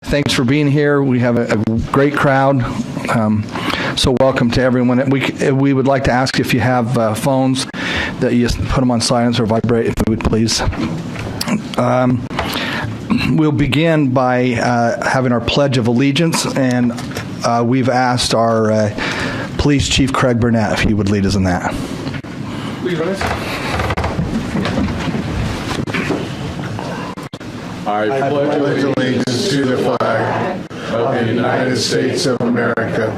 Thanks for being here. We have a great crowd. So welcome to everyone. We would like to ask if you have phones that you just put them on silence or vibrate, if you would please. We'll begin by having our Pledge of Allegiance, and we've asked our Police Chief Craig Burnett if he would lead us in that. Please rise. I pledge allegiance to the flag of the United States of America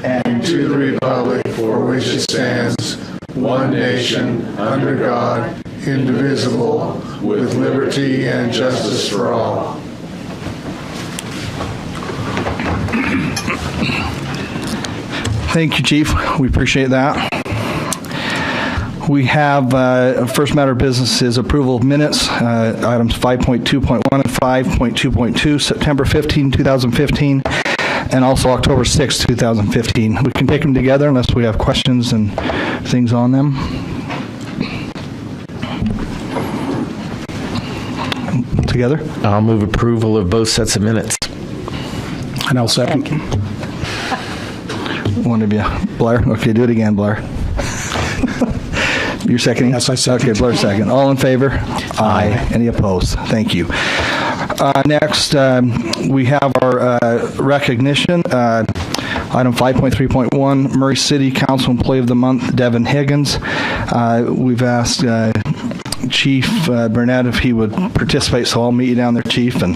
and to the republic for which it stands, one nation, under God, indivisible, with liberty and justice for all. Thank you, Chief. We appreciate that. We have first matter of business is approval of minutes, items 5.2.1 and 5.2.2, September 15, 2015, and also October 6, 2015. We can take them together unless we have questions and things on them. Together? I'll move approval of both sets of minutes. And I'll second. One of you. Blair? Okay, do it again, Blair. You're seconding? Yes, I second. Okay, Blair second. All in favor? Aye. Any opposed? Thank you. Next, we have our recognition. Item 5.3.1, Murray City Council Employee of the Month, Devin Higgins. We've asked Chief Burnett if he would participate, so I'll meet you down there, Chief. And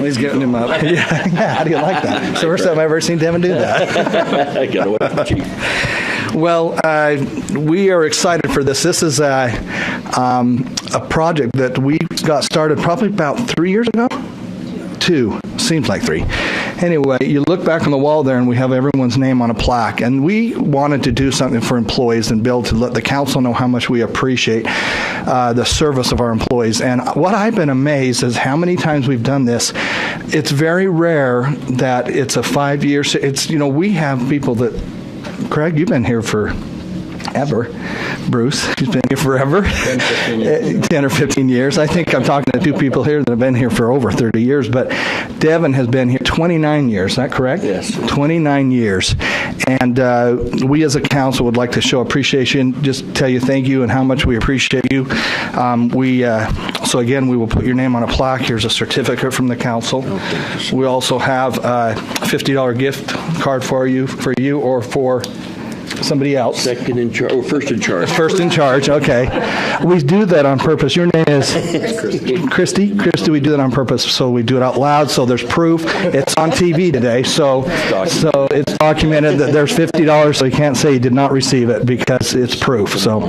He's getting him up. Yeah, how do you like that? It's the first time I've ever seen Devin do that. I got away from the Chief. Well, we are excited for this. This is a project that we got started probably about 3 years ago. 2, seems like 3. Anyway, you look back on the wall there and we have everyone's name on a plaque, and we wanted to do something for employees and be able to let the council know how much we appreciate the service of our employees. And what I've been amazed is how many times we've done this. It's very rare that it's a 5-year, it's, you know, we have people that, Craig, you've been here for ever. Bruce, he's been here forever. 10 or 15 years. I think I'm talking to 2 people here that have been here for over 30 years, but Devin has been here 29 years. Is that correct? Yes. 29 years. And we as a council would like to show appreciation, just tell you thank you and how much we appreciate you. So again, we will put your name on a plaque. Here's a certificate from the council. We also have a $50 gift card for you or for somebody else. Second in charge, or first in charge. First in charge, okay. We do that on purpose. Your name is? Christy. Christy, we do that on purpose, so we do it out loud, so there's proof. It's on TV today, so it's documented that there's $50, so you can't say you did not receive it because it's proof. So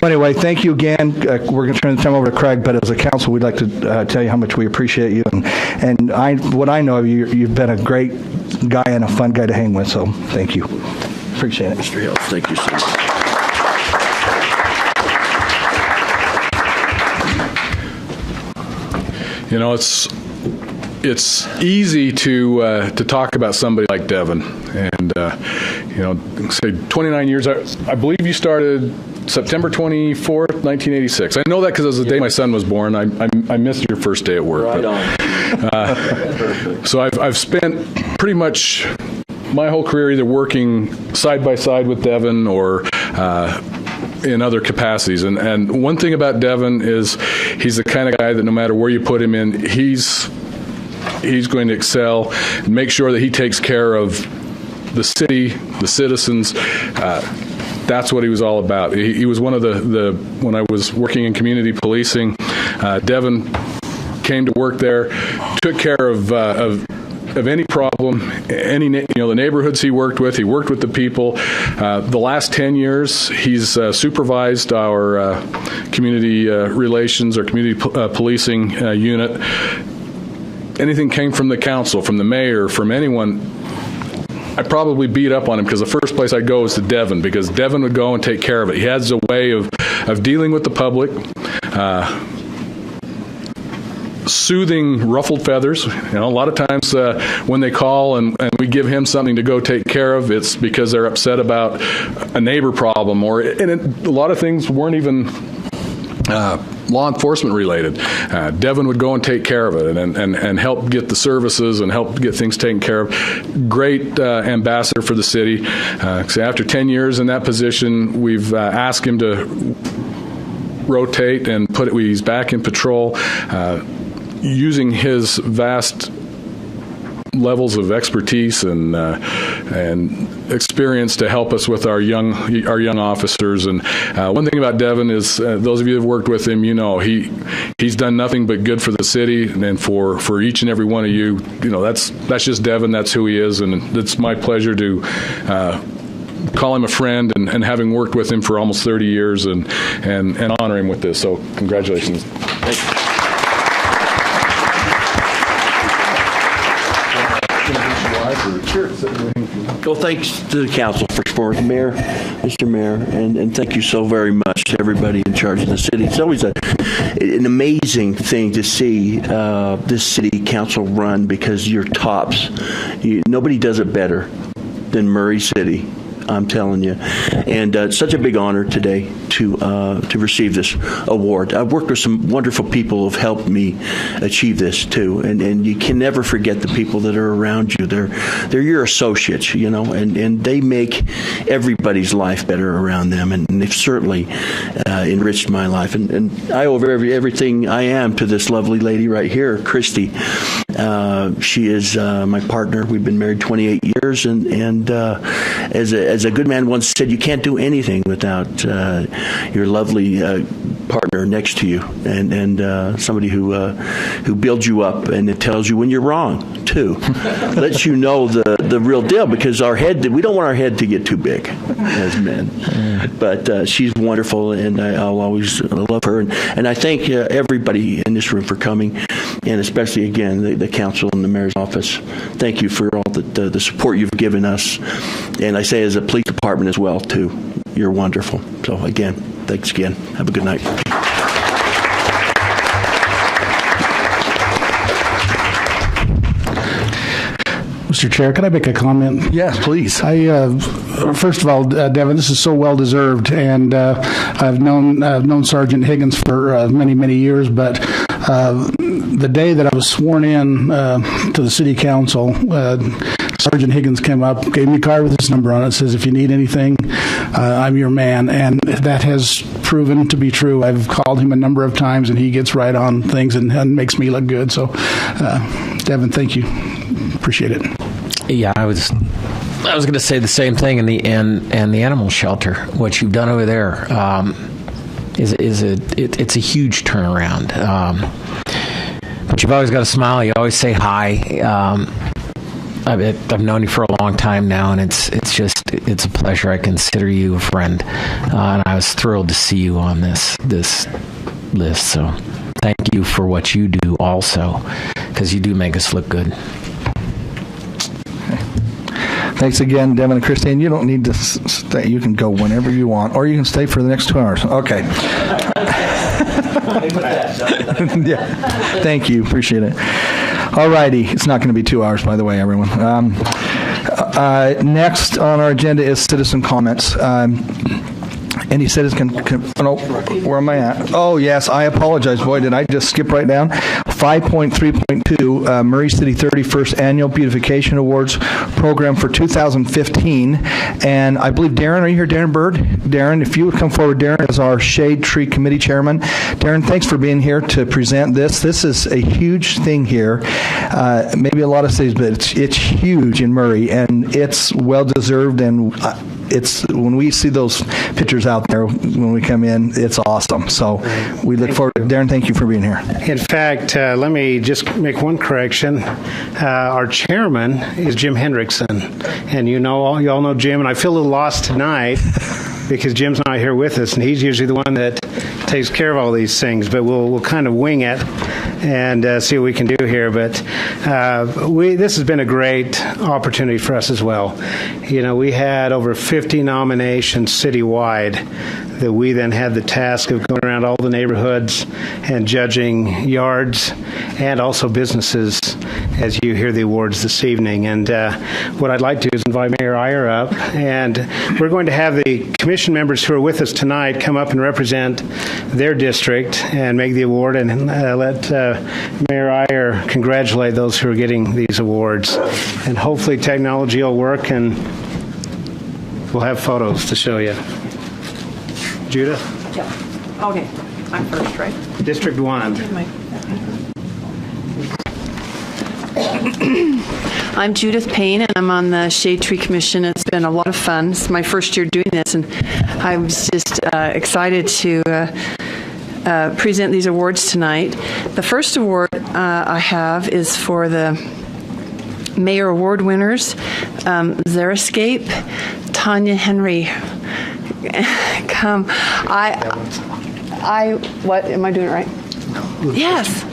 anyway, thank you again. We're going to turn the time over to Craig, but as a council, we'd like to tell you how much we appreciate you. And what I know of you, you've been a great guy and a fun guy to hang with, so thank you. Appreciate it. Mr. Hill, thank you, sir. You know, it's easy to talk about somebody like Devin, and you know, say 29 years. I believe you started September 24th, 1986. I know that because it was the day my son was born. I missed your first day at work. Right on. So I've spent pretty much my whole career either working side by side with Devin or in other capacities. And one thing about Devin is he's the kind of guy that no matter where you put him in, he's going to excel and make sure that he takes care of the city, the citizens. That's what he was all about. He was one of the when I was working in community policing, Devin came to work there, took care of any problem, the neighborhoods he worked with the people. The last 10 years, he's supervised our community relations or community policing unit. Anything came from the council, from the mayor, from anyone, I probably beat up on him because the first place I'd go was to Devin, because Devin would go and take care of it. He has a way of dealing with the public soothing ruffled feathers. A lot of times when they call and we give him something to go take care of, it's because they're upset about a neighbor problem, a lot of things weren't even law enforcement related. Devin would go and take care of it and help get the services and help get things taken care of. Great ambassador for the city. So after 10 years in that position, we've asked him to rotate and he's back in patrol, using his vast levels of expertise and experience to help us with our young officers. And one thing about Devin is, those of you who have worked with him, he's done nothing but good for the city, and for each and every one of you. That's just Devin. That's who he is, and it's my pleasure to call him a friend and having worked with him for almost 30 years and honor him with this. So congratulations. Thank you. Well, thanks to the council for support, Mayor, Mr. Mayor, and thank you so very much to everybody in charge of the city. It's always an amazing thing to see this city council run, because you're tops. Nobody does it better than Murray City, I'm telling you. And it's such a big honor today to receive this award. I've worked with some wonderful people who have helped me achieve this too, and you can never forget the people that are around you. They're your associates, and they make everybody's life better around them, and they've certainly enriched my life. And I owe everything I am to this lovely lady right here, Christy. She is my partner. We've been married 28 years, and as a good man once said, you can't do anything without your lovely partner next to you, and somebody who builds you up, and it tells you when you're wrong too. Lets you know the real deal, because we don't want our head to get too big as men. But she's wonderful, and I'll always love her. And I thank everybody in this room for coming, and especially again the council and the mayor's office. Thank you for all the support you've given us, and I say as a police department as well too. You're wonderful. So again, thanks again. Have a good night. Mr. Chair, can I make a comment? Yes, please. First of all, Devin, this is so well deserved, and I've known Sergeant Higgins for many, many years, but the day that I was sworn in to the city council, Sergeant Higgins came up, gave me a card with his number on it, says, if you need anything, I'm your man. And that has proven to be true. I've called him a number of times, and he gets right on things and makes me look good. So, Devin, thank you. Appreciate it. Yeah, I was going to say the same thing. And the animal shelter, what you've done over there, it's a huge turnaround. But you've always got a smile. You always say hi. I've known you for a long time now, and it's a pleasure. I consider you a friend, and I was thrilled to see you on this list. So, thank you for what you do, also, because you do make us look good. Thanks again, Devin and Christine. You don't need to stay. You can go whenever you want, or you can stay for the next 2 hours. Okay. Yeah. Thank you. Appreciate it. All righty. It's not going to be 2 hours, by the way, everyone. Next on our agenda is citizen comments. Any citizen where am I at? Oh, yes, I apologize. Boy, did I just skip right down. 5.3.2, Murray City 31st Annual Beautification Awards Program for 2015. And I believe, Darren, are you here, Darren Bird? Darren, if you would come forward. Darren is our Shade Tree Committee Chairman. Darren, thanks for being here to present this. This is a huge thing here. Maybe a lot of cities, but it's huge in Murray, and it's well-deserved, and it's when we see those pictures out there when we come in, it's awesome. So we look forward to it. Darren, thank you for being here. In fact, let me just make one correction. Our chairman is Jim Hendrickson, and you all know Jim, and I feel a little lost tonight because Jim's not here with us, and he's usually the one that takes care of all these things, but we'll kind of wing it and see what we can do here. But this has been a great opportunity for us as well. We had over 50 nominations citywide that we then had the task of going around all the neighborhoods and judging yards and also businesses as you hear the awards this evening. And what I'd like to do is invite Mayor Iyer up, and we're going to have the commission members who are with us tonight come up and represent their district and make the award, and let Mayor Iyer congratulate those who are getting these awards. And hopefully technology will work, and we'll have photos to show you. Judith? Yeah. Okay. I'm first, right? District 1. I'm Judith Payne, and I'm on the Shade Tree Commission. It's been a lot of fun. It's my first year doing this, and I was just excited to present these awards tonight. The first award I have is for the Mayor Award winners, Xeriscape, Tanya Henry. Come. What? Am I doing it right? Yes.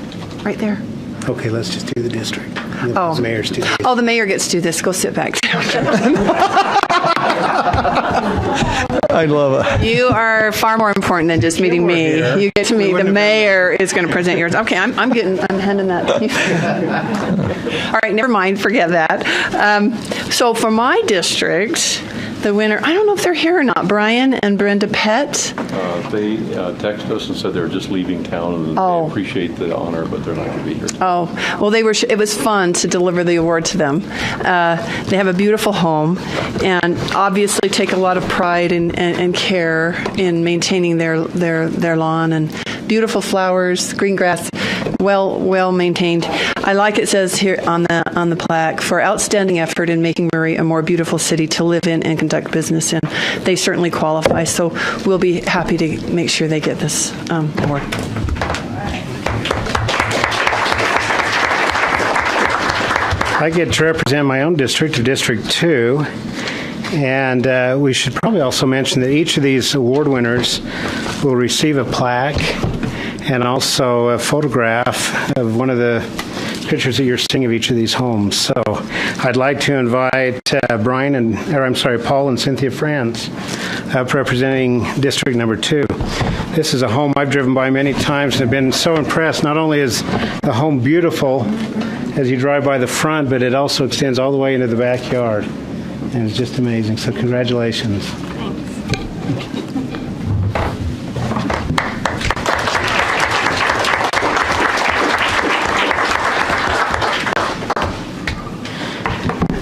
Right there. Okay, let's just do the district. Oh. The mayor's do the Oh, the mayor gets to do this. Go sit back down. I love it. You are far more important than just meeting me. You get to meet the mayor is going to present yours. Okay, I'm handing that. All right, never mind. Forget that. So for my district, the winner, I don't know if they're here or not, Brian and Brenda Pett. They texted us and said they were just leaving town, and they appreciate the honor, but they're not going to be here. Oh, well, it was fun to deliver the award to them. They have a beautiful home and obviously take a lot of pride and care in maintaining their lawn, and beautiful flowers, green grass, well maintained. I like it says here on the plaque, for outstanding effort in making Murray a more beautiful city to live in and conduct business in. They certainly qualify, so we'll be happy to make sure they get this award. I get to represent my own district, District 2, and we should probably also mention that each of these award winners will receive a plaque and also a photograph of one of the pictures that you're seeing of each of these homes. So I'd like to invite Paul and Cynthia France up representing District Number 2. This is a home I've driven by many times and have been so impressed. Not only is the home beautiful as you drive by the front, but it also extends all the way into the backyard. And it's just amazing. So congratulations.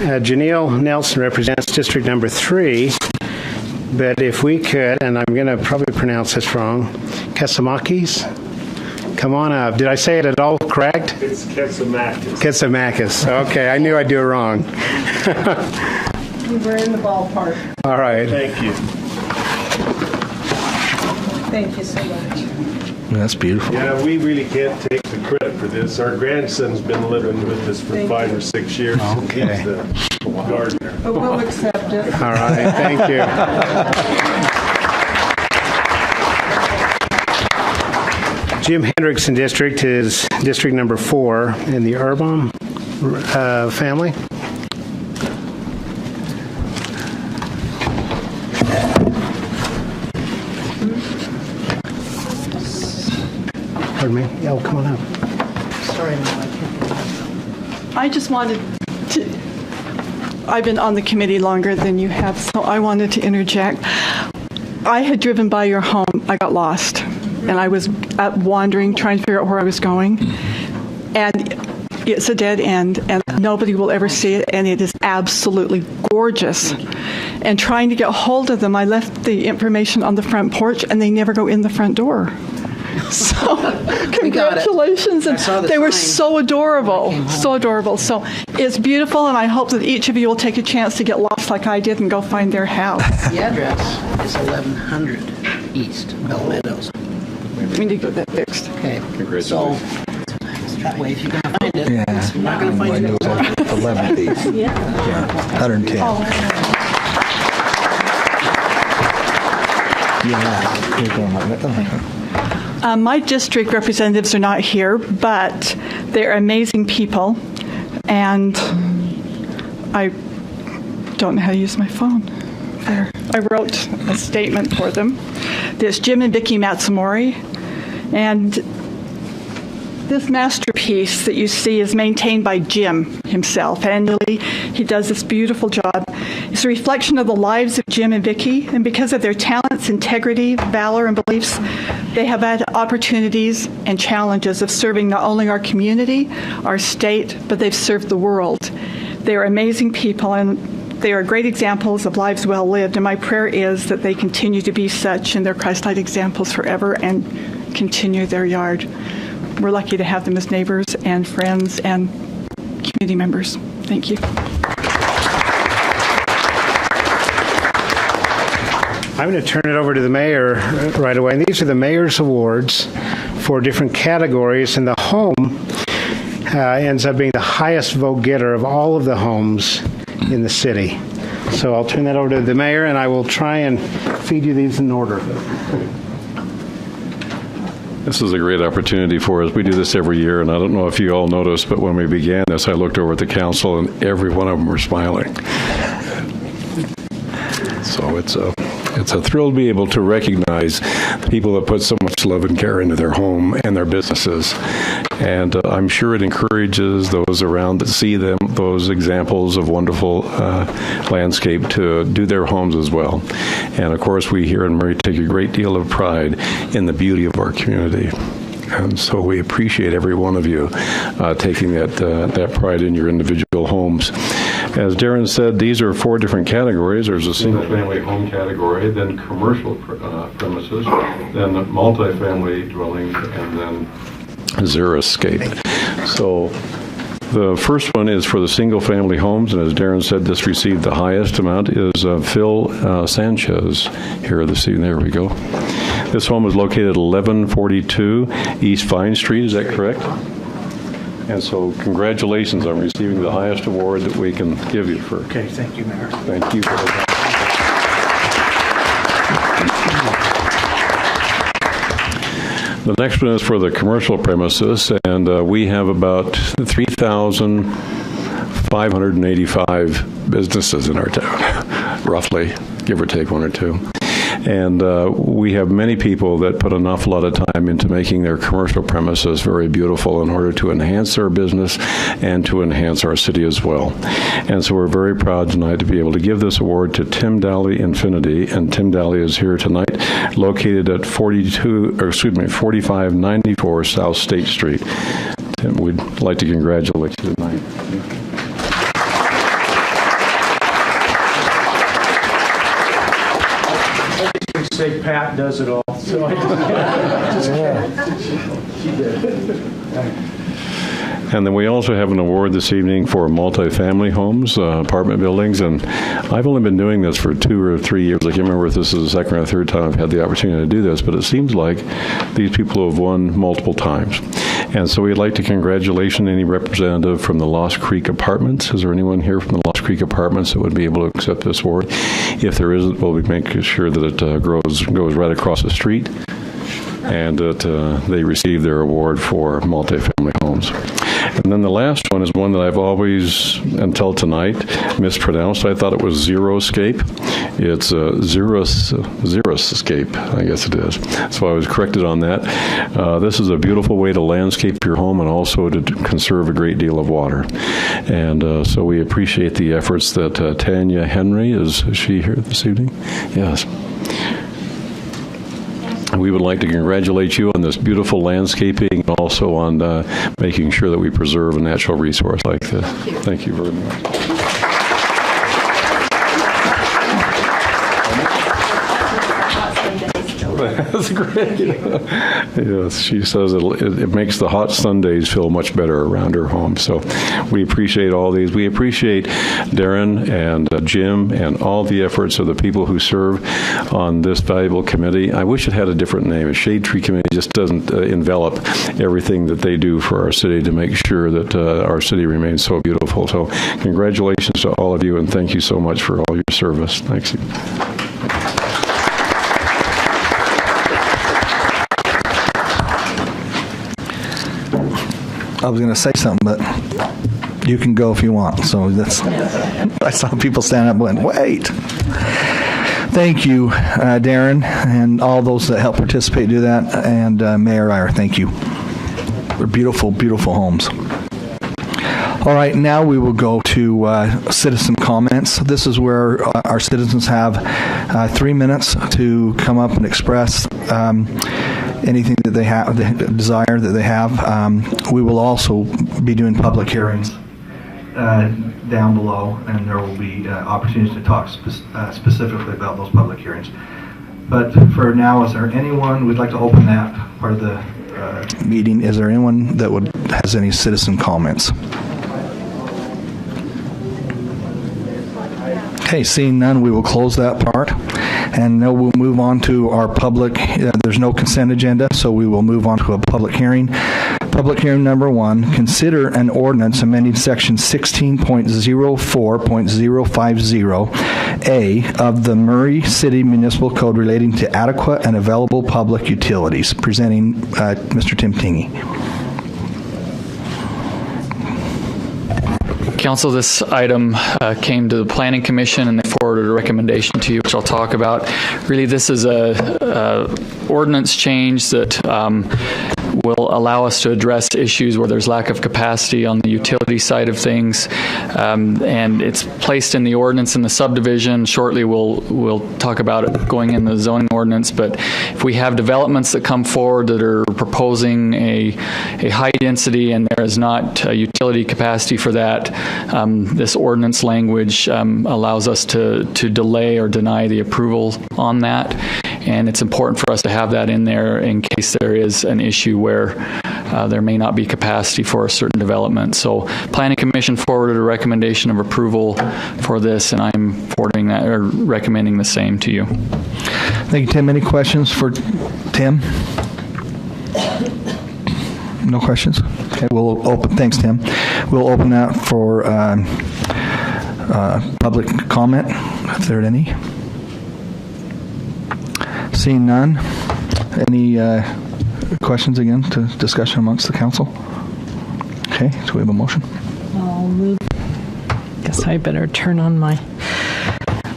Janelle Nelson represents District Number 3, but if we could, and I'm going to probably pronounce this wrong, Kesamakis, come on up. Did I say it at all correct? It's Kesamakis. Kesamakis. Okay, I knew I'd do it wrong. We're in the ballpark. All right. Thank you. Thank you so much. That's beautiful. Yeah, we really can't take the credit for this. Our grandson's been living with us for 5 or 6 years. Okay. He's the gardener. But we'll accept it. All right. Thank you. Jim Hendrickson District is District Number 4 in the Urban family. Pardon me? Oh, come on up. Sorry, no, I can't. I just wanted to, I've been on the committee longer than you have, so I wanted to interject. I had driven by your home. I got lost, and I was wandering, trying to figure out where I was going. And it's a dead end, and nobody will ever see it, and it is absolutely gorgeous. And trying to get hold of them, I left the information on the front porch, and they never go in the front door. So, congratulations. And they were so adorable, so adorable. So, it's beautiful, and I hope that each of you will take a chance to get lost like I did and go find their house. The address is 1100 East Bell Meadows. We need to get that fixed. Okay. So, that way, if you're going to find it, you're not going to find it. 11 piece. Yeah. 110. My district representatives are not here, but they're amazing people, and I don't know how to use my phone. I wrote a statement for them. There's Jim and Vicki Matsumori, and this masterpiece that you see is maintained by Jim himself. Annually, he does this beautiful job. It's a reflection of the lives of Jim and Vicki, and because of their talents, integrity, valor, and beliefs, they have had opportunities and challenges of serving not only our community, our state, but they've served the world. They are amazing people, and they are great examples of lives well lived, and my prayer is that they continue to be such, and they're Christ-like examples forever and continue their yard. We're lucky to have them as neighbors and friends and community members. Thank you. I'm going to turn it over to the mayor right away. And these are the mayor's awards for different categories, and the home ends up being the highest vote getter of all of the homes in the city. So I'll turn that over to the mayor, and I will try and feed you these in order. This is a great opportunity for us. We do this every year, and I don't know if you all noticed, but when we began this, I looked over at the council, and every one of them were smiling. So it's a thrill to be able to recognize the people that put so much love and care into their home and their businesses. And I'm sure it encourages those around that see them, those examples of wonderful landscape, to do their homes as well. And of course, we here in Murray take a great deal of pride in the beauty of our community. And so we appreciate every one of you taking that pride in your individual homes. As Darren said, these are 4 different categories. There's a single-family home category, then commercial premises, then multifamily dwellings, and then xeriscape. So the first one is for the single-family homes, and as Darren said, this received the highest amount, is Phil Sanchez here this evening. There we go. This home is located at 1142 East Vine Street. Is that correct? And so congratulations on receiving the highest award that we can give you for. Okay, thank you, Mayor. Thank you. The next one is for the commercial premises, and we have about 3,585 businesses in our town, roughly, give or take 1 or 2. And we have many people that put an awful lot of time into making their commercial premises very beautiful in order to enhance their business and to enhance our city as well. And so we're very proud tonight to be able to give this award to Tim Daly Infinity. And Tim Daly is here tonight, located at 4594 South State Street. Tim, we'd like to congratulate you tonight. Say Pat does it all. So I just she did. And then we also have an award this evening for multifamily homes, apartment buildings. And I've only been doing this for 2 or 3 years. I can't remember if this is the second or third time I've had the opportunity to do this, but it seems like these people have won multiple times. And so we'd like to congratulate any representative from the Lost Creek Apartments. Is there anyone here from the Lost Creek Apartments that would be able to accept this award? If there isn't, we'll be making sure that it goes right across the street and that they receive their award for multifamily homes. And then the last one is one that I've always, until tonight, mispronounced. I thought it was Xeriscape. It's Xeriscape, I guess it is. So I was corrected on that. This is a beautiful way to landscape your home and also to conserve a great deal of water. And so we appreciate the efforts that Tanya Henry, is she here this evening? Yes. We would like to congratulate you on this beautiful landscaping and also on making sure that we preserve a natural resource like this. Thank you very much. That's great. Yes, she says it makes the hot Sundays feel much better around her home. So we appreciate all these. We appreciate Darren and Jim and all the efforts of the people who serve on this valuable committee. I wish it had a different name. A Shade Tree Committee just doesn't envelop everything that they do for our city to make sure that our city remains so beautiful. So congratulations to all of you, and thank you so much for all your service. Thanks. I was going to say something, but you can go if you want. So I saw people stand up and went, wait. Thank you, Darren, and all those that help participate do that, and Mayor Iyer, thank you. They're beautiful, beautiful homes. All right, now we will go to citizen comments. This is where our citizens have 3 minutes to come up and express anything that they have, the desire that they have. We will also be doing public hearings down below, and there will be opportunities to talk specifically about those public hearings. But for now, is there anyone, we'd like to open that part of the meeting. Is there anyone that has any citizen comments? Okay, seeing none, we will close that part. And now we'll move on to our public, there's no consent agenda, so we will move on to a public hearing. Public hearing number 1, consider an ordinance amending section 16.04.050A of the Murray City Municipal Code relating to adequate and available public utilities. Presenting Mr. Tim Tingey. Council, this item came to the Planning Commission and they forwarded a recommendation to you, which I'll talk about. Really, this is a ordinance change that will allow us to address issues where there's lack of capacity on the utility side of things, and it's placed in the ordinance in the subdivision. Shortly, we'll talk about it going in the zoning ordinance. But if we have developments that come forward that are proposing a high density and there is not a utility capacity for that, this ordinance language allows us to delay or deny the approval on that. And it's important for us to have that in there in case there is an issue where there may not be capacity for a certain development. So Planning Commission forwarded a recommendation of approval for this, and I'm forwarding that or recommending the same to you. Thank you, Tim. Any questions for Tim? No questions? Okay, we'll open. Thanks, Tim. We'll open that for public comment, if there are any. Seeing none, any questions again to discussion amongst the council? Okay, so we have a motion. I'll move. Guess I better turn on my.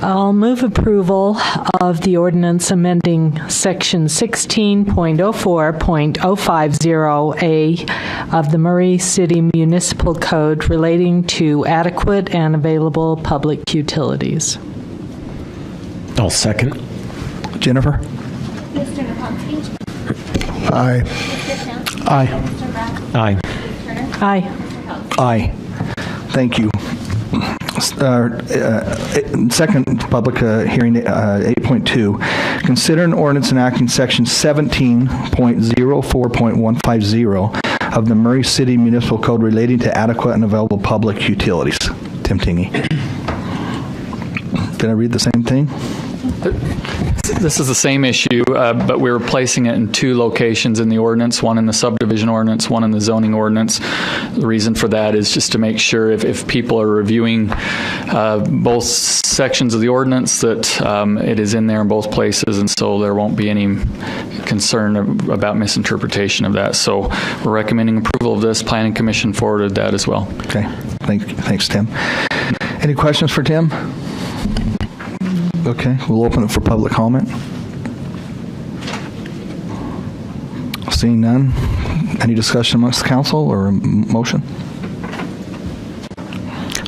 I'll move approval of the ordinance amending section 16.04.050A of the Murray City Municipal Code relating to adequate and available public utilities. I'll second. Jennifer? Mr. Naponski? Aye. Mr. Townsend? Aye. Mr. Bratt? Aye. Mr. Turner? Aye. Mr. Helps? Aye. Thank you. Second public hearing, 8.2. Consider an ordinance enacting section 17.04.150 of the Murray City Municipal Code relating to adequate and available public utilities. Tim Tingey. Did I read the same thing? This is the same issue, but we're placing it in 2 locations in the ordinance, one in the subdivision ordinance, one in the zoning ordinance. The reason for that is just to make sure if people are reviewing both sections of the ordinance that it is in there in both places, and so there won't be any concern about misinterpretation of that. So we're recommending approval of this. Planning Commission forwarded that as well. Okay. Thanks, Tim. Any questions for Tim? Okay, we'll open it for public comment. Seeing none, any discussion amongst the council or a motion?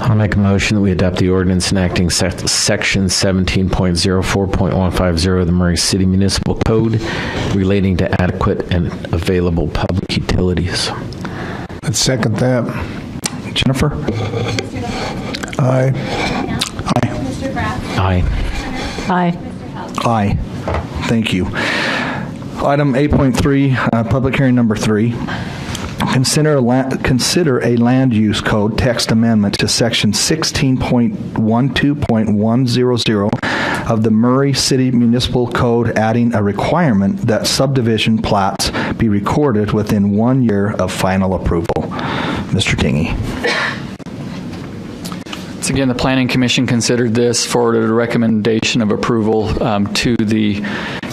I'll make a motion that we adopt the ordinance enacting section 17.04.150 of the Murray City Municipal Code relating to adequate and available public utilities. I'd second that. Jennifer? Mr. Naponski? Aye. Aye. Mr. Bratt? Aye. Aye. Mr. Helps? Aye. Thank you. Item 8.3, public hearing number 3. Consider a land use code text amendment to section 16.12.100 of the Murray City Municipal Code, adding a requirement that subdivision plats be recorded within 1 year of final approval. Mr. Tingey. So again, the Planning Commission considered this, forwarded a recommendation of approval to the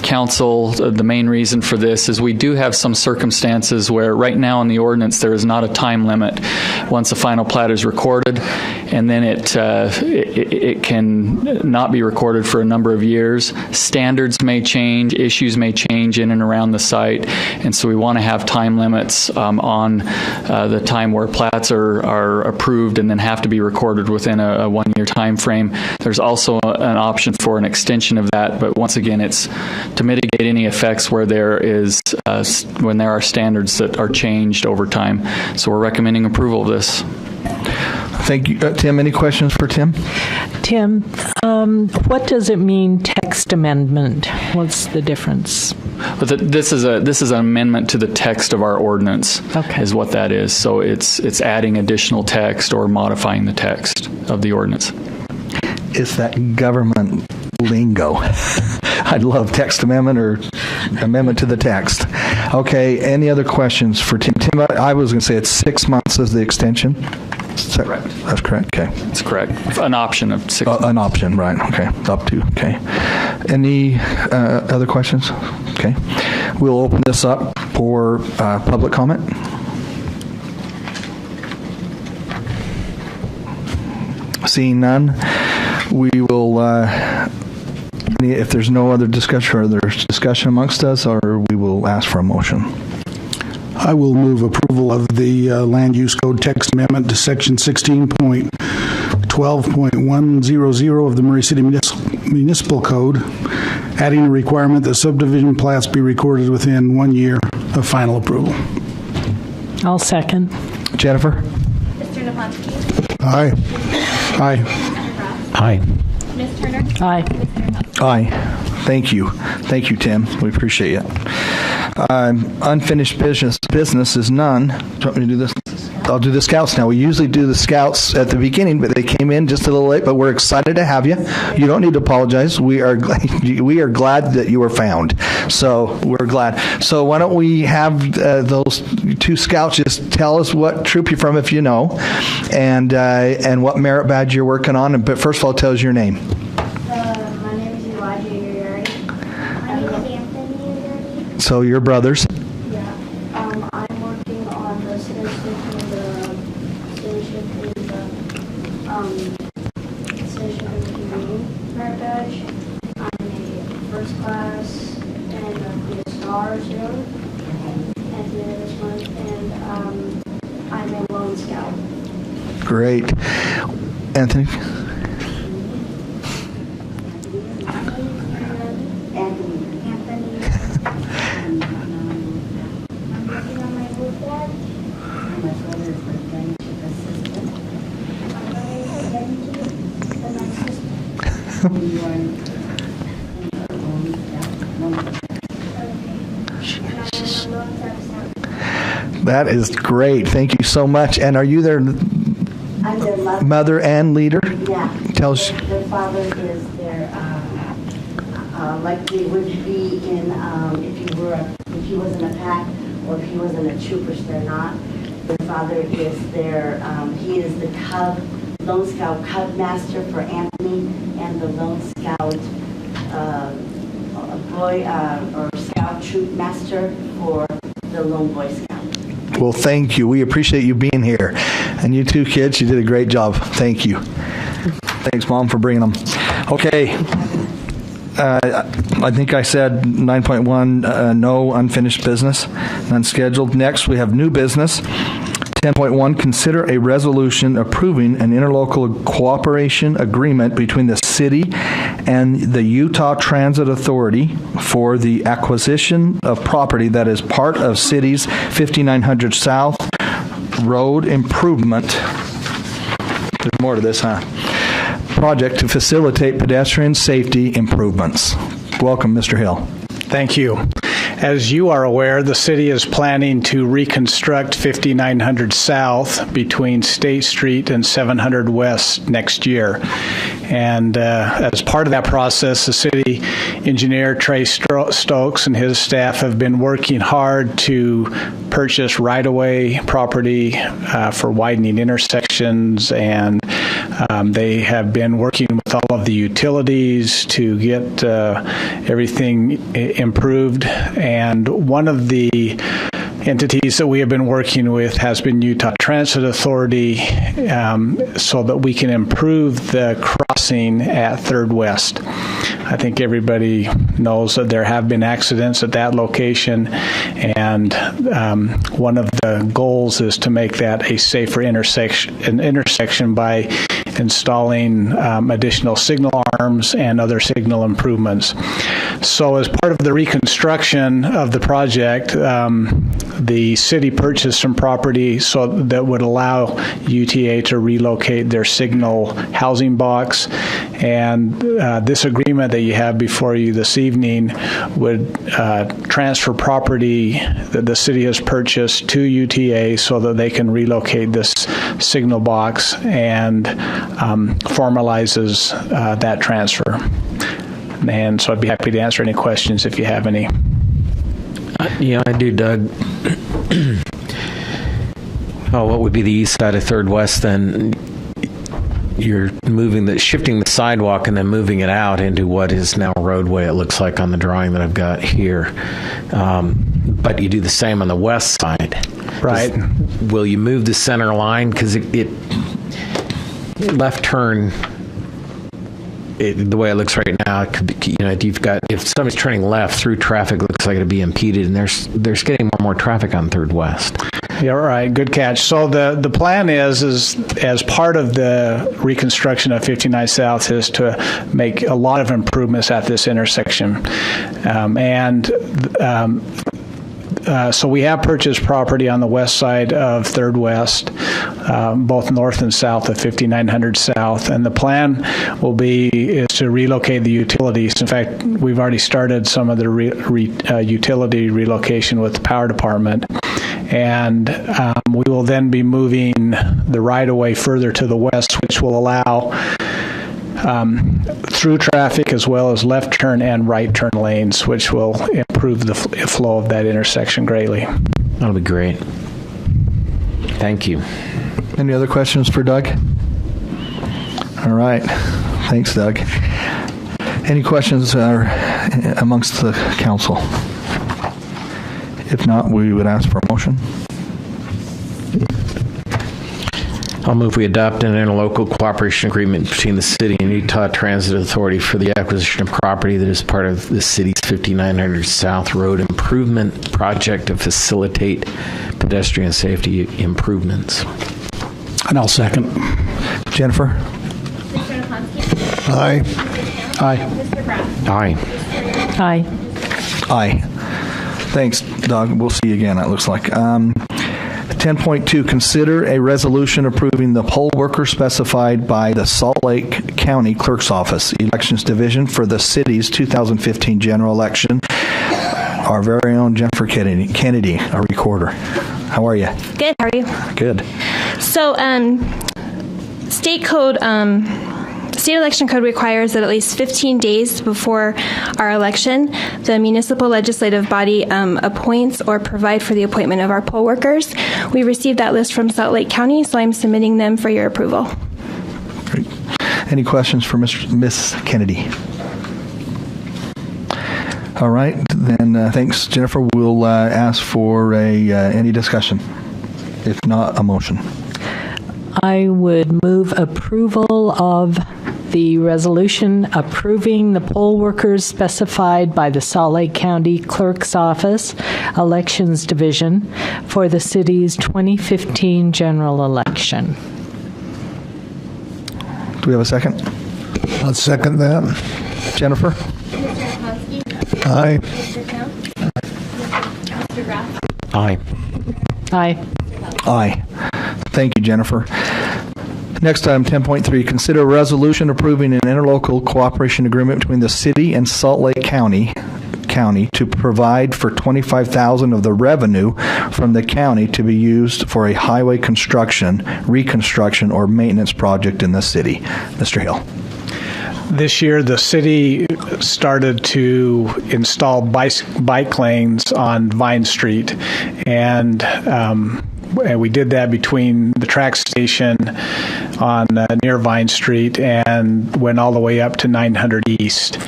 council. The main reason for this is we do have some circumstances where right now in the ordinance there is not a time limit once a final plat is recorded, and then it can not be recorded for a number of years. Standards may change, issues may change in and around the site, and so we want to have time limits on the time where plats are approved and then have to be recorded within a 1-year time frame. There's also an option for an extension of that, but once again, it's to mitigate any effects where there is when there are standards that are changed over time. So we're recommending approval of this. Thank you. Tim, any questions for Tim? Tim, what does it mean, text amendment? What's the difference? This is an amendment to the text of our ordinance, okay, is what that is. So it's adding additional text or modifying the text of the ordinance. It's that government lingo. I love text amendment or amendment to the text. Okay, any other questions for Tim? Tim, I was going to say it's 6 months as the extension. Correct. That's correct, okay. That's correct. An option of 6 months. An option, right, okay, up to, okay. Any other questions? Okay. We'll open this up for public comment. Seeing none, we will, if there's no other discussion, or there's discussion amongst us, or we will ask for a motion. I will move approval of the Land Use Code text amendment to Section 16.12.100 of the Murray City Municipal Code, adding a requirement that subdivision plats be recorded within 1 year of final approval. I'll second. Jennifer? Mr. Naponsky? Aye. Aye. Aye. Ms. Turner? Aye. Aye. Thank you. Thank you, Tim. We appreciate it. Unfinished business is none. Do you want me to do this? I'll do the scouts now. We usually do the scouts at the beginning, but they came in just a little late, but we're excited to have you. You don't need to apologize. We are glad that you were found. So we're glad. So why don't we have those two scouts just tell us what troop you're from if you know, and what merit badge you're working on. But first of all, tell us your name. My name is Elijah Uriarty. My name is Anthony Uriarty. So you're brothers. Yeah. I'm working on the citizenship and citizenship and humane merit badge. I'm a first class and the stars at the end of this month, and I'm a lone scout. Great. Anthony? That is great. Thank you so much. And are you their I'm their mother and leader? Yeah. Tell us. Their father is their, like they would be in, if he wasn't a pack or if he wasn't a troop, which they're not. Their father is their, he is the Lone Scout Cub Master for Anthony and the Lone Scout or Scout Troop Master for the Lone Boy Scout. Well, thank you. We appreciate you being here. And you two kids, you did a great job. Thank you. Thanks, Mom, for bringing them. Okay. I think I said 9.1, no unfinished business, none scheduled. Next, we have new business. 10.1, consider a resolution approving an interlocal cooperation agreement between the city and the Utah Transit Authority for the acquisition of property that is part of city's 5900 South Road improvement. There's more to this, huh? Project to facilitate pedestrian safety improvements. Welcome, Mr. Hill. Thank you. As you are aware, the city is planning to reconstruct 5900 South between State Street and 700 West next year. And as part of that process, the city engineer, Trey Stokes, and his staff have been working hard to purchase right-of-way property for widening intersections, and they have been working with all of the utilities to get everything improved. And one of the entities that we have been working with has been Utah Transit Authority, so that we can improve the crossing at 3rd West. I think everybody knows that there have been accidents at that location, and one of the goals is to make that a safer intersection by installing additional signal arms and other signal improvements. So as part of the reconstruction of the project, the city purchased some property so that would allow UTA to relocate their signal housing box. And this agreement that you have before you this evening would transfer property that the city has purchased to UTA so that they can relocate this signal box, and formalizes that transfer. And so I'd be happy to answer any questions if you have any. Yeah, I do, Doug. What would be the east side of 3rd West then? You're shifting the sidewalk and then moving it out into what is now a roadway, it looks like on the drawing that I've got here. But you do the same on the west side. Right. Will you move the center line? Because it left turn, the way it looks right now, it could be, if somebody's turning left through traffic, it looks like it'd be impeded, and there's getting more and more traffic on 3rd West. Yeah, right. Good catch. So the plan is as part of the reconstruction of 59 South is to make a lot of improvements at this intersection. So we have purchased property on the west side of 3rd West, both north and south of 5900 South, and the plan is to relocate the utilities. In fact, we've already started some of the utility relocation with the power department, and we will then be moving the right-of-way further to the west, which will allow through traffic as well as left turn and right turn lanes, which will improve the flow of that intersection greatly. That'll be great. Thank you. Any other questions for Doug? All right. Thanks, Doug. Any questions amongst the council? If not, we would ask for a motion. I'll move we adopt an interlocal cooperation agreement between the city and Utah Transit Authority for the acquisition of property that is part of the city's 5900 South Road Improvement Project to facilitate pedestrian safety improvements. And I'll second. Jennifer? Mr. Naponski? Aye. Aye. Mr. Brown? Aye. Aye. Aye. Thanks, Doug. We'll see you again, it looks like. 10.2, consider a resolution approving the poll worker specified by the Salt Lake County Clerk's Office Elections Division for the city's 2015 general election. Our very own Jennifer Kennedy, our recorder. How are you? Good. How are you? Good. So, State election code requires that at least 15 days before our election, the municipal legislative body appoints or provide for the appointment of our poll workers. We received that list from Salt Lake County, so I'm submitting them for your approval. Great. Any questions for Miss Kennedy? All right, then thanks, Jennifer. We'll ask for any discussion. If not, a motion. I would move approval of the resolution approving the poll workers specified by the Salt Lake County Clerk's Office Elections Division for the city's 2015 general election. Do we have a second? I'll second that. Jennifer? Mr. Naponski? Aye. Mr. Town? Mr. Graff? Aye. Aye. Aye. Thank you, Jennifer. Next item, 10.3, consider a resolution approving an interlocal cooperation agreement between the city and Salt Lake County to provide for $25,000 of the revenue from the county to be used for a highway construction, reconstruction, or maintenance project in the city. Mr. Hill. This year, the city started to install bike lanes on Vine Street, and we did that between the track station on near Vine Street and went all the way up to 900 East.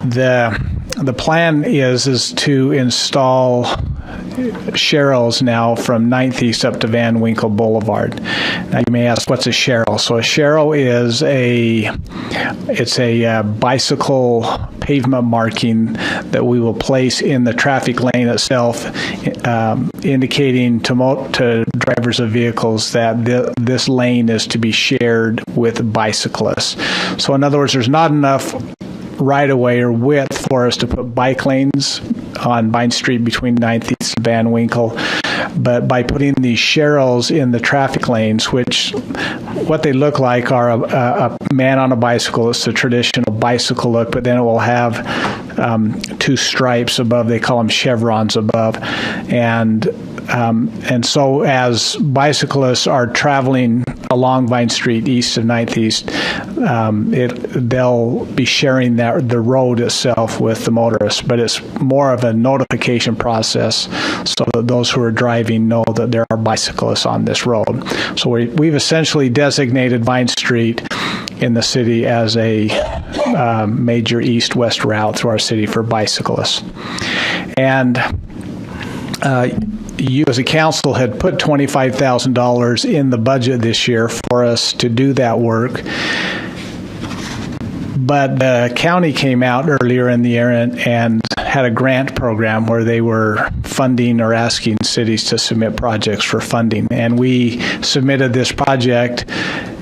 The plan is to install Sherrills now from 9th East up to Van Winkle Boulevard. Now you may ask, what's a Sherrill? So a Sherrill is a bicycle pavement marking that we will place in the traffic lane itself, indicating to drivers of vehicles that this lane is to be shared with bicyclists. So in other words, there's not enough right-of-way or width for us to put bike lanes on Vine Street between 9th East and Van Winkle. But by putting these Sherrills in the traffic lanes, which what they look like are a man on a bicycle. It's the traditional bicycle look, but then it will have 2 stripes above. They call them chevrons above. And so as bicyclists are traveling along Vine Street east of 9th East, they'll be sharing the road itself with the motorists, but it's more of a notification process so that those who are driving know that there are bicyclists on this road. So we've essentially designated Vine Street in the city as a major east-west route through our city for bicyclists. And you as a council had put $25,000 in the budget this year for us to do that work. But the county came out earlier in the year and had a grant program where they were funding or asking cities to submit projects for funding. And we submitted this project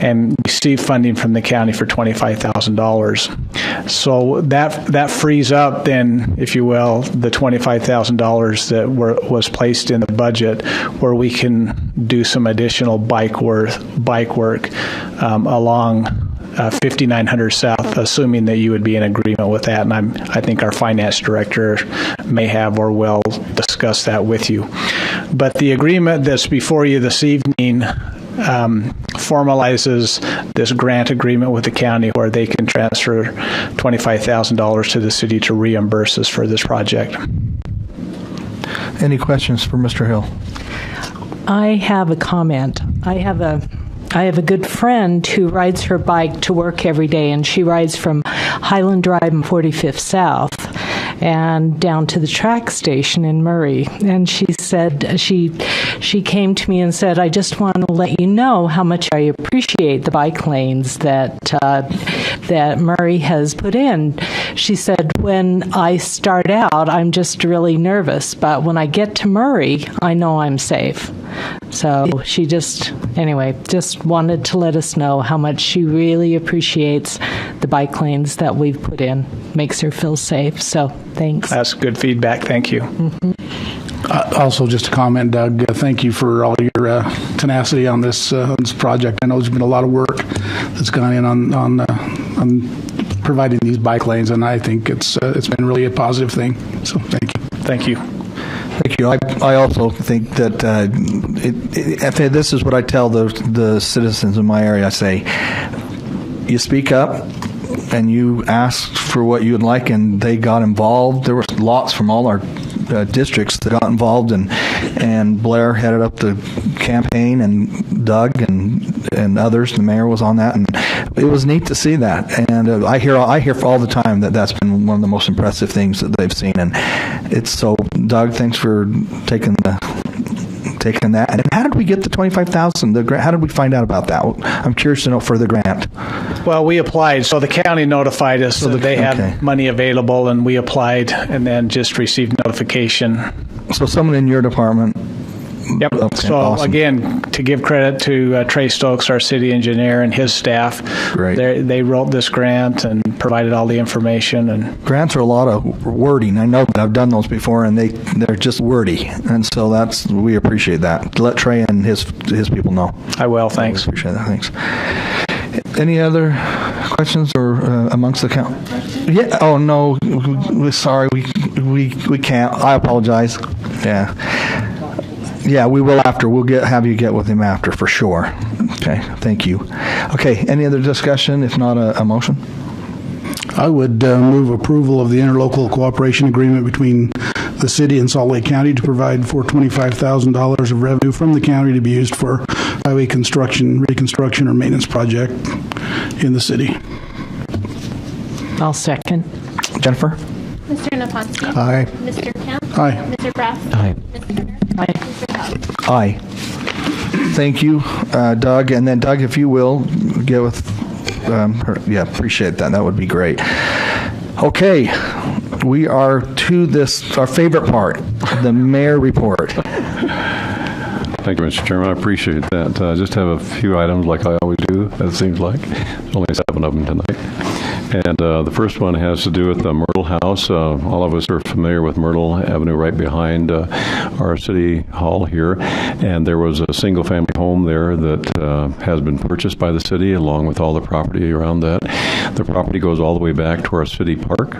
and received funding from the county for $25,000. So that frees up then, if you will, the $25,000 that was placed in the budget, where we can do some additional bike work along 5900 South, assuming that you would be in agreement with that. And I think our finance director may have or will discuss that with you. But the agreement that's before you this evening formalizes this grant agreement with the county where they can transfer $25,000 to the city to reimburse us for this project. Any questions for Mr. Hill? I have a comment. I have a good friend who rides her bike to work every day, and she rides from Highland Drive and 45th South and down to the track station in Murray. And she said, she came to me and said, I just want to let you know how much I appreciate the bike lanes that Murray has put in. She said, when I start out, I'm just really nervous, but when I get to Murray, I know I'm safe. So she just wanted to let us know how much she really appreciates the bike lanes that we've put in. Makes her feel safe. So thanks. That's good feedback. Thank you. Mm-hmm. Also, just a comment, Doug, thank you for all your tenacity on this project. I know there's been a lot of work that's gone in on providing these bike lanes, and I think it's been really a positive thing. So thank you. Thank you. Thank you. I also think that this is what I tell the citizens in my area. I say, you speak up and you asked for what you would like, and they got involved. There were lots from all our districts that got involved, and Blair headed up the campaign, and Doug and others. The mayor was on that, and it was neat to see that. And I hear all the time that's been one of the most impressive things that they've seen. And it's so, Doug, thanks for taking that. And how did we get the $25,000? How did we find out about that? I'm curious to know for the grant. Well, we applied, so the county notified us that they had money available, and we applied, and then just received notification. So someone in your department. Yep. Okay, so awesome. Again, to give credit to Trey Stokes, our city engineer, and his staff. Great. They wrote this grant and provided all the information. And grants are a lot of wording. I know that I've done those before, and they're just wordy, and so we appreciate that. Let Trey and his people know. I will. Thanks. Appreciate that. Thanks. Any other questions or amongst the count? Yeah. Oh no. We're sorry. We can't. I apologize. Yeah. Yeah, we will after. We'll have you get with him after for sure. Okay, thank you. Okay, any other discussion? If not, a motion? I would move approval of the interlocal cooperation agreement between the city and Salt Lake County to provide for $25,000 of revenue from the county to be used for highway reconstruction, or maintenance project in the city. I'll second. Jennifer? Mr. Naponsky? Aye. Mr. Kemp? Aye. Mr. Brass? Aye. Mr. Turner? Aye. Mr. Hope? Aye. Thank you, Doug. And then, Doug, if you will, get with her. Yeah, appreciate that. That would be great. Okay, we are to this, our favorite part, the mayor report. Thank you, Mr. Chairman. I appreciate that. I just have a few items like I always do, it seems like. There's only 7 of them tonight. And the first one has to do with the Myrtle House. All of us are familiar with Myrtle Avenue right behind our city hall here. And there was a single-family home there that has been purchased by the city along with all the property around that. The property goes all the way back to our city park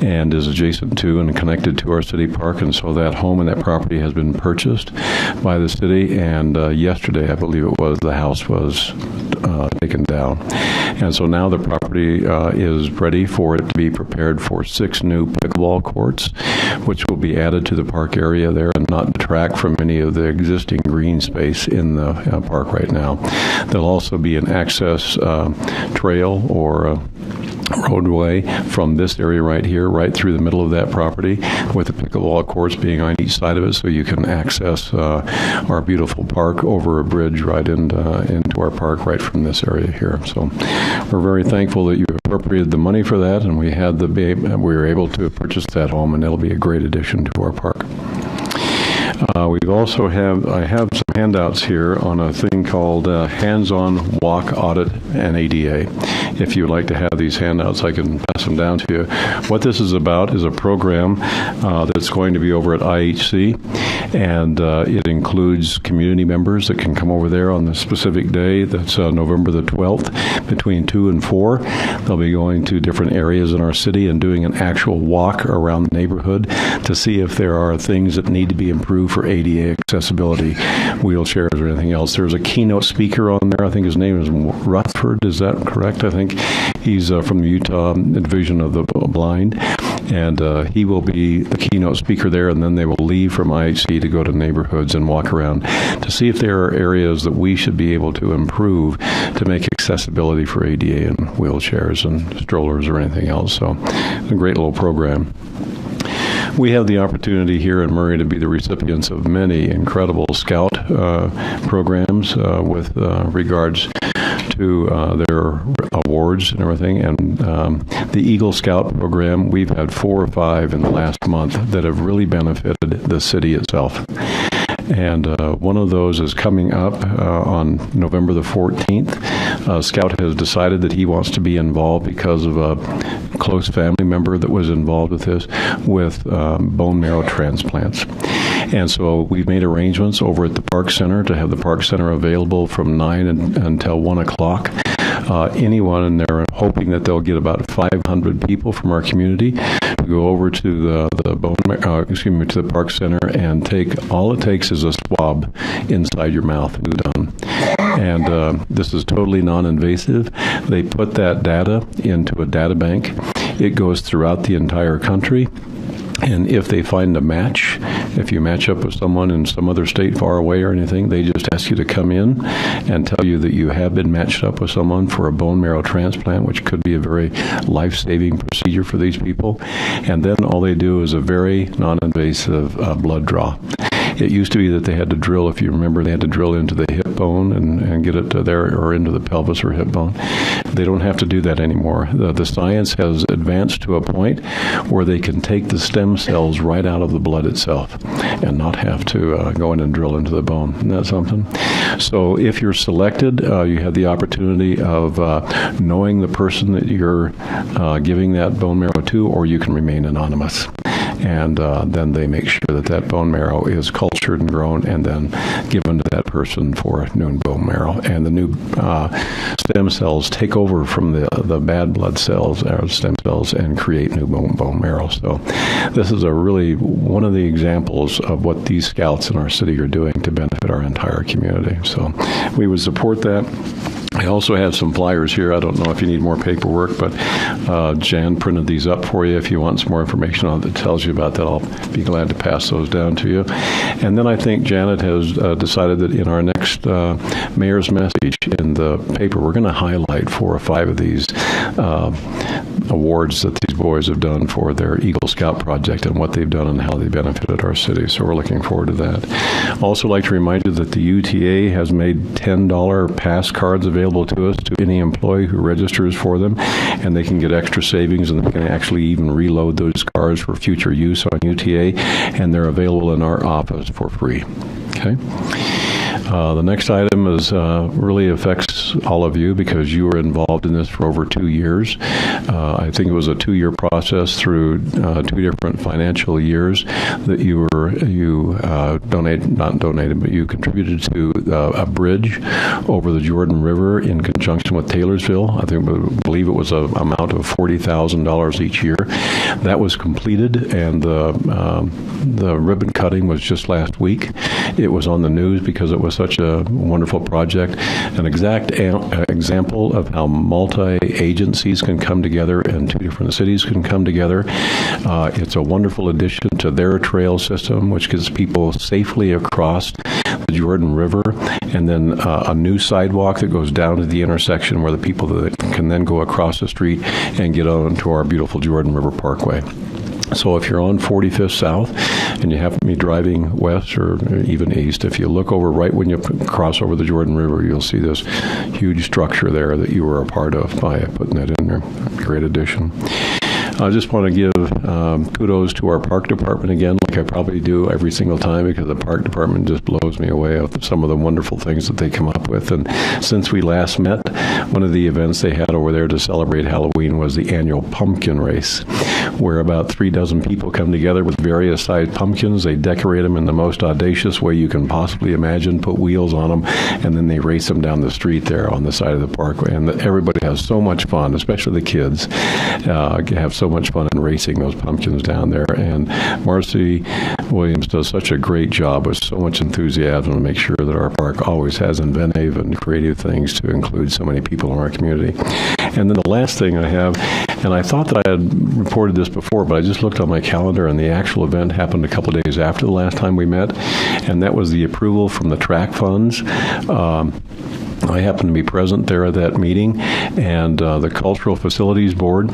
and is adjacent to and connected to our city park. And so that home and that property has been purchased by the city. And yesterday, I believe it was, the house was taken down. And so now the property is ready for it to be prepared for 6 new pickleball courts, which will be added to the park area there and not detract from any of the existing green space in the park right now. There'll also be an access trail or roadway from this area right here, right through the middle of that property, with the pickleball courts being on each side of it, so you can access our beautiful park over a bridge right into our park right from this area here. So we're very thankful that you appropriated the money for that, and we were able to purchase that home, and it'll be a great addition to our park. I have some handouts here on a thing called Hands-On Walk Audit and ADA. If you would like to have these handouts, I can pass them down to you. What this is about is a program that's going to be over at IHC, and it includes community members that can come over there on the specific day. That's November the 12th between 2 and 4. They'll be going to different areas in our city and doing an actual walk around the neighborhood to see if there are things that need to be improved for ADA accessibility, wheelchairs or anything else. There's a keynote speaker on there. I think his name is Rutherford. Is that correct? I think he's from the Utah Division of the Blind. And he will be the keynote speaker there, and then they will leave from IHC to go to neighborhoods and walk around to see if there are areas that we should be able to improve to make accessibility for ADA and wheelchairs and strollers or anything else. So it's a great little program. We have the opportunity here in Murray to be the recipients of many incredible Scout programs with regards to their awards and everything. And the Eagle Scout program, we've had 4 or 5 in the last month that have really benefited the city itself. And one of those is coming up on November the 14th. Scout has decided that he wants to be involved because of a close family member that was involved with this, with bone marrow transplants. And so we've made arrangements over at the Park Center to have the Park Center available from 9 until 1 o'clock. Anyone in there, hoping that they'll get about 500 people from our community to go over to to the Park Center and all it takes is a swab inside your mouth and it's done. And this is totally non-invasive. They put that data into a data bank. It goes throughout the entire country. And if they find a match, if you match up with someone in some other state far away or anything, they just ask you to come in and tell you that you have been matched up with someone for a bone marrow transplant, which could be a very life-saving procedure for these people. And then all they do is a very non-invasive blood draw. It used to be that they had to drill, if you remember, they had to drill into the hip bone and get it there, or into the pelvis or hip bone. They don't have to do that anymore. The science has advanced to a point where they can take the stem cells right out of the blood itself and not have to go in and drill into the bone. Isn't that something? So if you're selected, you have the opportunity of knowing the person that you're giving that bone marrow to, or you can remain anonymous. And then they make sure that that bone marrow is cultured and grown and then given to that person for new bone marrow. And the new stem cells take over from the bad blood cells, or stem cells, and create new bone marrow. So this is really one of the examples of what these Scouts in our city are doing to benefit our entire community. So we would support that. I also have some flyers here. I don't know if you need more paperwork, but Jan printed these up for you. If you want some more information on it that tells you about that, I'll be glad to pass those down to you. And then I think Janet has decided that in our next next mayor's message in the paper, we're going to highlight 4 or 5 of these awards that these boys have done for their Eagle Scout project and what they've done and how they benefited our city. So we're looking forward to that. Also like to remind you that the UTA has made $10 pass cards available to us to any employee who registers for them, and they can get extra savings, and they can actually even reload those cards for future use on UTA, and they're available in our office for free. Okay. The next item is really affects all of you because you were involved in this for over 2 years. I think it was a 2-year process through 2 different financial years that you contributed to a bridge over the Jordan River in conjunction with Taylorsville. I believe it was an amount of $40,000 each year. That was completed, and the ribbon cutting was just last week. It was on the news because it was such a wonderful project, an exact example of how multi-agencies can come together and 2 different cities can come together. It's a wonderful addition to their trail system, which gets people safely across the Jordan River, and then a new sidewalk that goes down to the intersection where the people that can then go across the street and get onto our beautiful Jordan River Parkway. So if you're on 45th South and you happen to be driving west or even east, if you look over right when you cross over the Jordan River, you'll see this huge structure there that you were a part of by putting that in there. Great addition. I just want to give kudos to our park department again, like I probably do every single time, because the park department just blows me away with some of the wonderful things that they come up with. And since we last met, one of the events they had over there to celebrate Halloween was the annual pumpkin race, where about 3 dozen people come together with various sized pumpkins. They decorate them in the most audacious way you can possibly imagine, put wheels on them, and then they race them down the street there on the side of the parkway. And everybody has so much fun, especially the kids, have so much fun in racing those pumpkins down there. And Marcy Williams does such a great job with so much enthusiasm to make sure that our park always has inventive and creative things to include so many people in our community. And then the last thing I have, and I thought that I had reported this before, but I just looked on my calendar, and the actual event happened a couple of days after the last time we met, and that was the approval from the track funds. I happened to be present there at that meeting, and the Cultural Facilities Board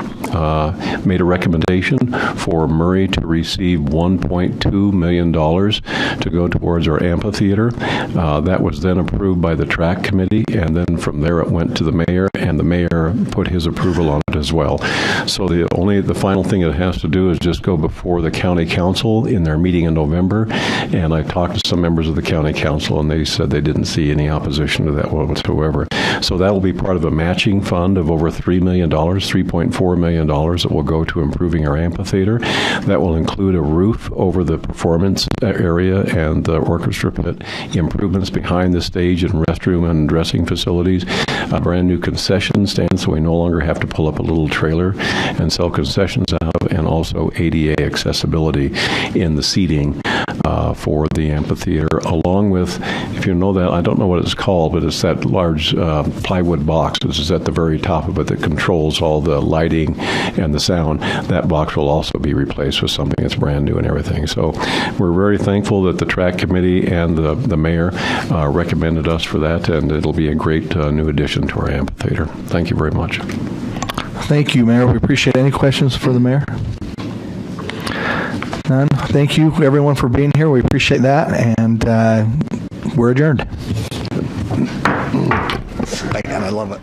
made a recommendation for Murray to receive $1.2 million to go towards our amphitheater. That was then approved by the track committee, and then from there it went to the mayor, and the mayor put his approval on it as well. So the final thing it has to do is just go before the county council in their meeting in November, and I talked to some members of the county council, and they said they didn't see any opposition to that whatsoever. So that will be part of a matching fund of over $3 million, $3.4 million that will go to improving our amphitheater. That will include a roof over the performance area and the orchestra pit, improvements behind the stage and restroom and dressing facilities, a brand new concession stand so we no longer have to pull up a little trailer and sell concessions out of, and also ADA accessibility in the seating for the amphitheater, along with, if you know that, I don't know what it's called, but it's that large plywood box that is at the very top of it that controls all the lighting and the sound. That box will also be replaced with something that's brand new and everything. So we're very thankful that the track committee and the mayor recommended us for that, and it'll be a great new addition to our amphitheater. Thank you very much. Thank you, Mayor. We appreciate it. Any questions for the mayor? None. Thank you, everyone, for being here. We appreciate that, and we're adjourned. I love it.